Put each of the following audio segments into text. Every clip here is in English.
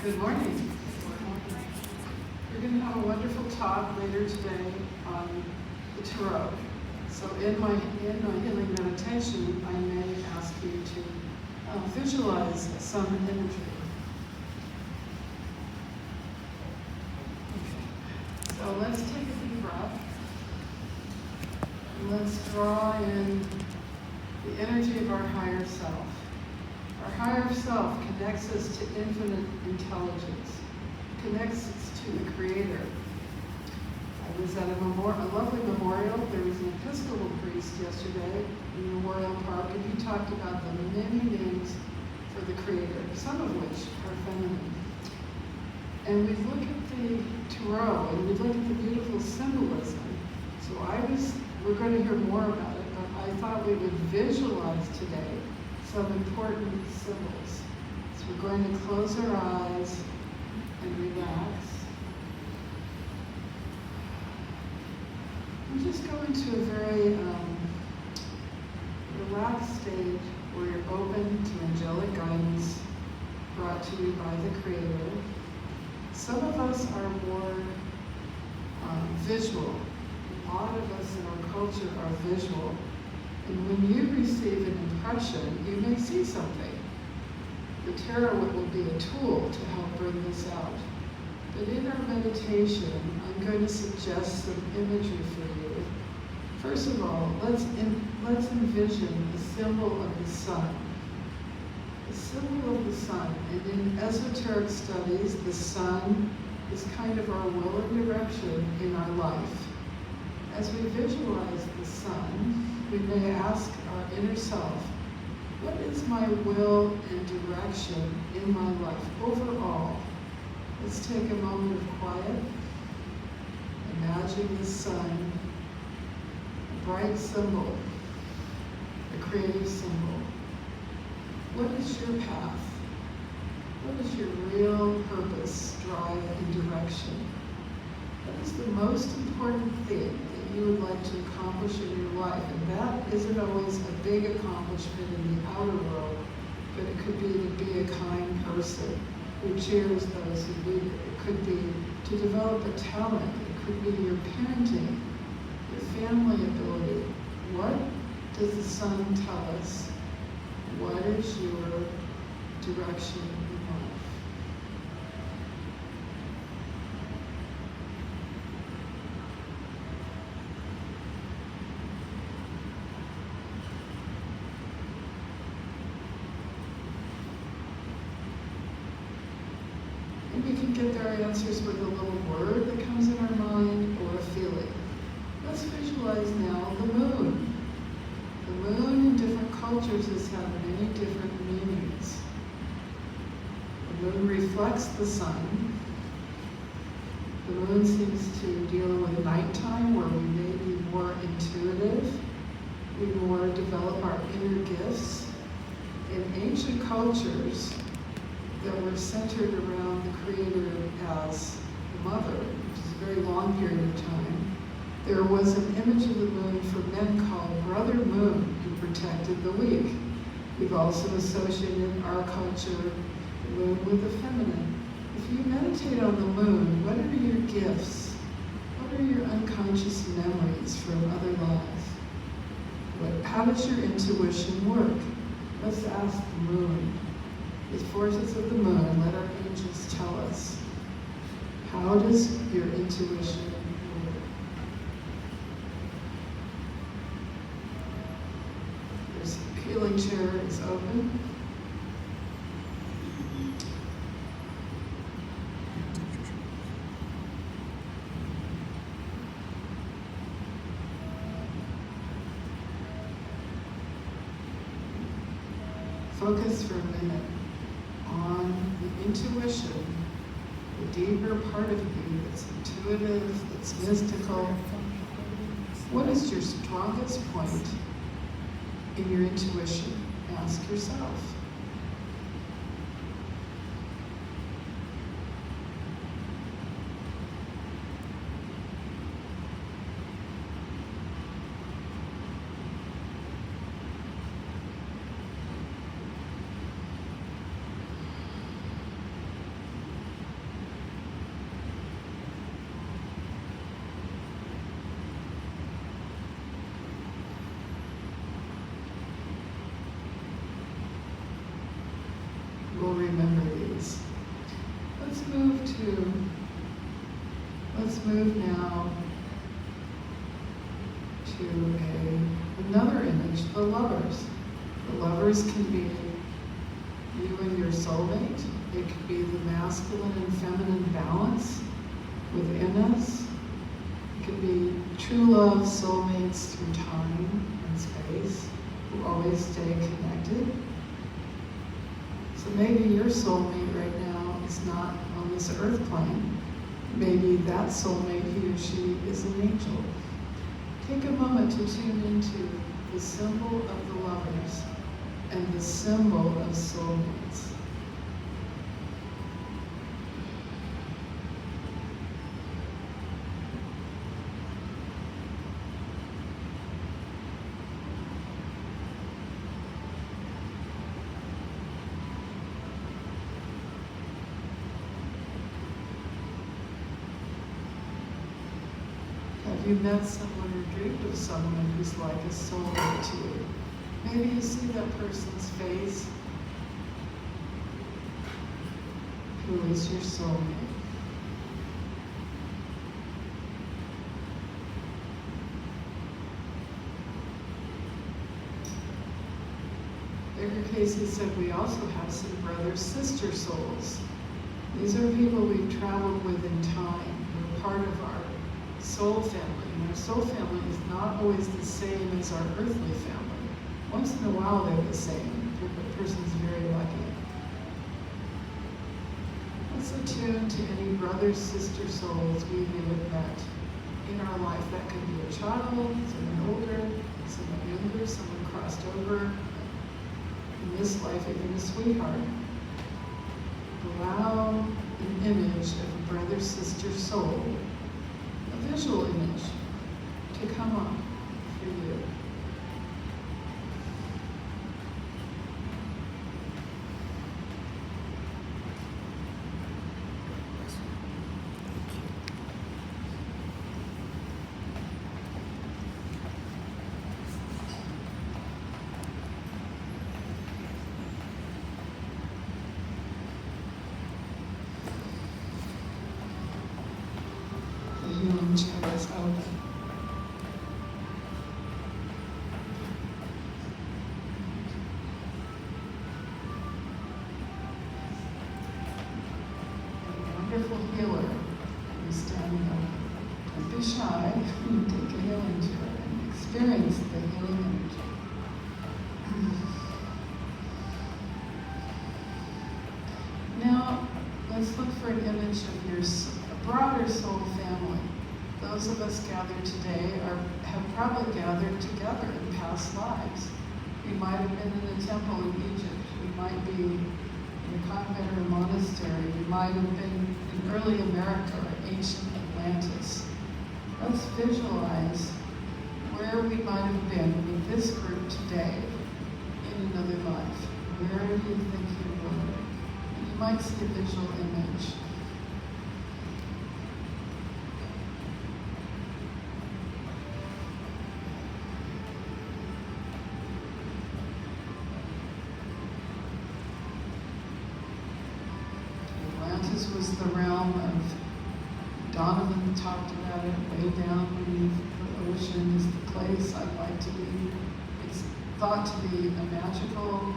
Good morning. We're going to have a wonderful talk later today on the Tarot. So in my healing meditation, I may ask you to visualize some imagery. So let's take a deep breath. And let's draw in the energy of our higher self. Our higher self connects us to infinite intelligence, connects us to the Creator. I was at a lovely memorial. There was an Episcopal priest yesterday in Memorial Park, and he talked about the many names for the Creator, some of which are feminine. And we look at the Tarot, and we look at the beautiful symbolism. So we're going to hear more about it, but I thought we would visualize today some important symbols. So we're going to close our eyes and relax. And just go into a very relaxed state where you're open to angelic guidance brought to you by the Creator. Some of us are more visual. A lot of us in our culture are visual. And when you receive an impression, you may see something. The tarot will be a tool to help bring this out. But in our meditation, I'm going to suggest some imagery for you. First of all, let's envision the symbol of the sun. The symbol of the sun. And in esoteric studies, the sun is kind of our will and direction in our life. As we visualize the sun, we may ask our inner self, what is my will and direction in my life overall? Let's take a moment of quiet. Imagine the sun, a bright symbol, a creative symbol. What is your path? What is your real purpose, drive, and direction? What is the most important thing that you would like to accomplish in your life? And that isn't always a big accomplishment in the outer world, but it could be to be a kind person who cheers those who need it. It could be to develop a talent. It could be your parenting, your family ability. What does the sun tell us? What is your direction in life? We can get our answers with a little word that comes in our mind or a feeling. Let's visualize now the moon. The moon in different cultures has had many different meanings. The moon reflects the sun. The moon seems to deal with nighttime where we may be more intuitive. We more develop our inner gifts. In ancient cultures, that were centered around the Creator as the mother, which is a very long period of time. There was an image of the moon for men called Brother Moon, who protected the weak. We've also associated in our culture the moon with the feminine. If you meditate on the moon, what are your gifts? What are your unconscious memories from other lives? How does your intuition work? Let's ask the moon. The forces of the moon, let our angels tell us. How does your intuition work? There's healing chair is open. Focus for a minute on the intuition, the deeper part of you that's intuitive, that's mystical. What is your strongest point in your intuition? Ask yourself. move now to another image, the lovers. The lovers can be you and your soulmate. It could be the masculine and feminine balance within us. It could be true love soulmates through time and space who always stay connected. So maybe your soulmate right now is not on this earth plane. Maybe that soulmate, he or she, is an angel. Take a moment to tune into the symbol of the lovers and the symbol of soulmates. Have you met someone or dreamed of someone who's like a soulmate to you? Maybe you see that person's face. Who is your soulmate? Edgar Cayce said we also have some brother-sister souls. These are people we've traveled with in time, who are part of our soul family. And our soul family is not always the same as our earthly family. Once in a while they're the same. The person's very lucky. Let's attune to any brother, sister souls we may have met in our life. That could be a child, someone older, someone younger, someone crossed over. In this life, even a sweetheart. Allow an image of a brother, sister soul, a visual image, to come up for you. The healing chair is open. Wonderful healer who's standing up. Don't be shy. Take a healing chair and experience the healing energy. Now, let's look for an image of a broader soul family. Those of us gathered today have probably gathered together in past lives. We might have been in a temple in Egypt. We might be in a convent or a monastery. We might have been in early America or ancient Atlantis. Let's visualize where we might have been with this group today in another life. Where do you think you were? And you might see a visual image. Atlantis was the realm of, Donovan talked about it, way down beneath the ocean is the place I'd like to be. It's thought to be a magical,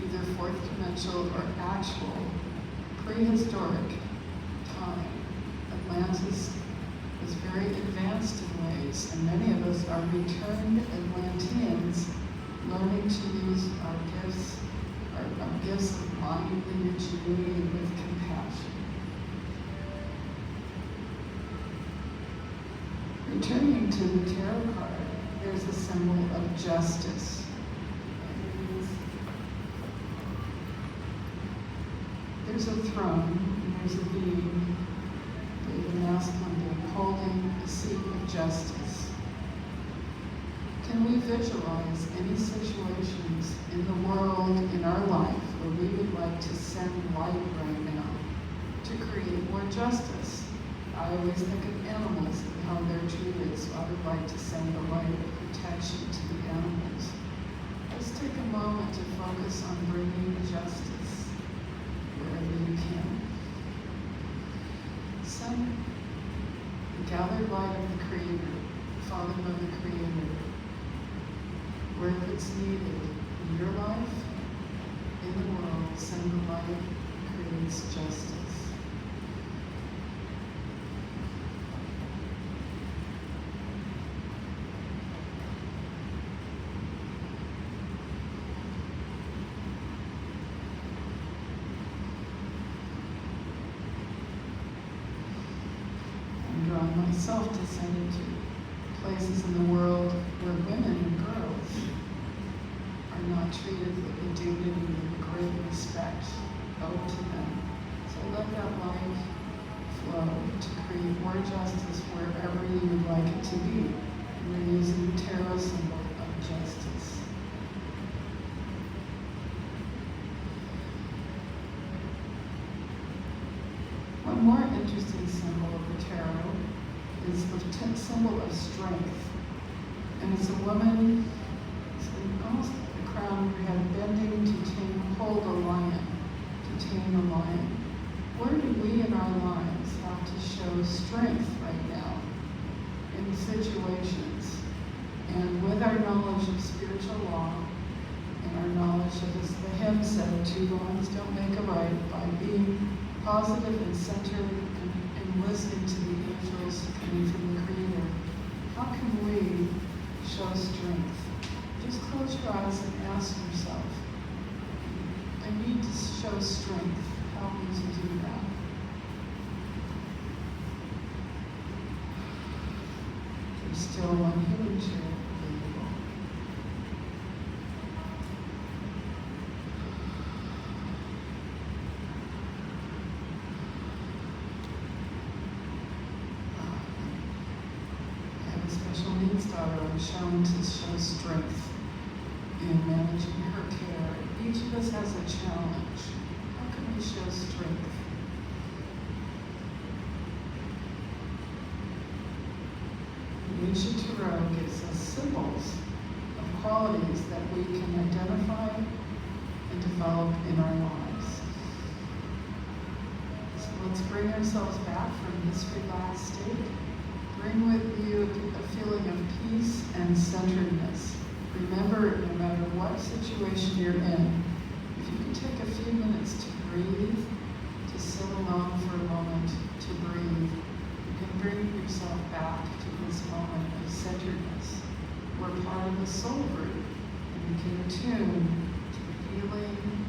either fourth dimensional or actual, prehistoric time. Atlantis was very advanced in ways, and many of us are returned Atlanteans, learning to use our gifts of mind, lineage, and with compassion. Returning to the tarot card, there's a symbol of justice. There's a throne, and there's a being, the masculine being, holding a seat of justice. Can we visualize any situations in the world, in our life, where we would like to send light right now to create more justice? I always think of animals and how they're treated, so I would like to send the light of protection to the animals. Just take a moment to focus on bringing justice wherever you can. Send gathered light of the Creator, Father, Mother, Creator, where it's needed in your life, in the world, send the light that creates justice. I'm drawing myself to send into places in the world where women and girls are not treated with the dignity and great respect owed to them. So let that light flow to create more justice wherever you would like it to be. And we're using the tarot symbol of justice. One more interesting symbol of the tarot is the symbol of strength. And it's a woman, it's almost the crown of her head, bending to hold a lion, to tame a lion. Where do we in our lives have to show strength right now in situations? And with our knowledge of spiritual law and our knowledge of, as the hymn said, two wrongs don't make a right, by being positive and centered and listening to the angels coming from the Creator, how can we show strength? Just close your eyes and ask yourself, I need to show strength. Help me to do that. There's still one hidden chair available. I have a special needs daughter I'm shown to show strength in managing her care. Each of us has a challenge. How can we show strength? The ancient tarot gives us symbols of qualities that we can identify and develop in our lives. So let's bring ourselves back from this relaxed state. Bring with you a feeling of peace and centeredness. Remember, no matter what situation you're in, if you can take a few minutes to breathe, to sit alone for a moment, to breathe, you can bring yourself back to this moment of centeredness. We're part of the soul group, and we can attune to the feeling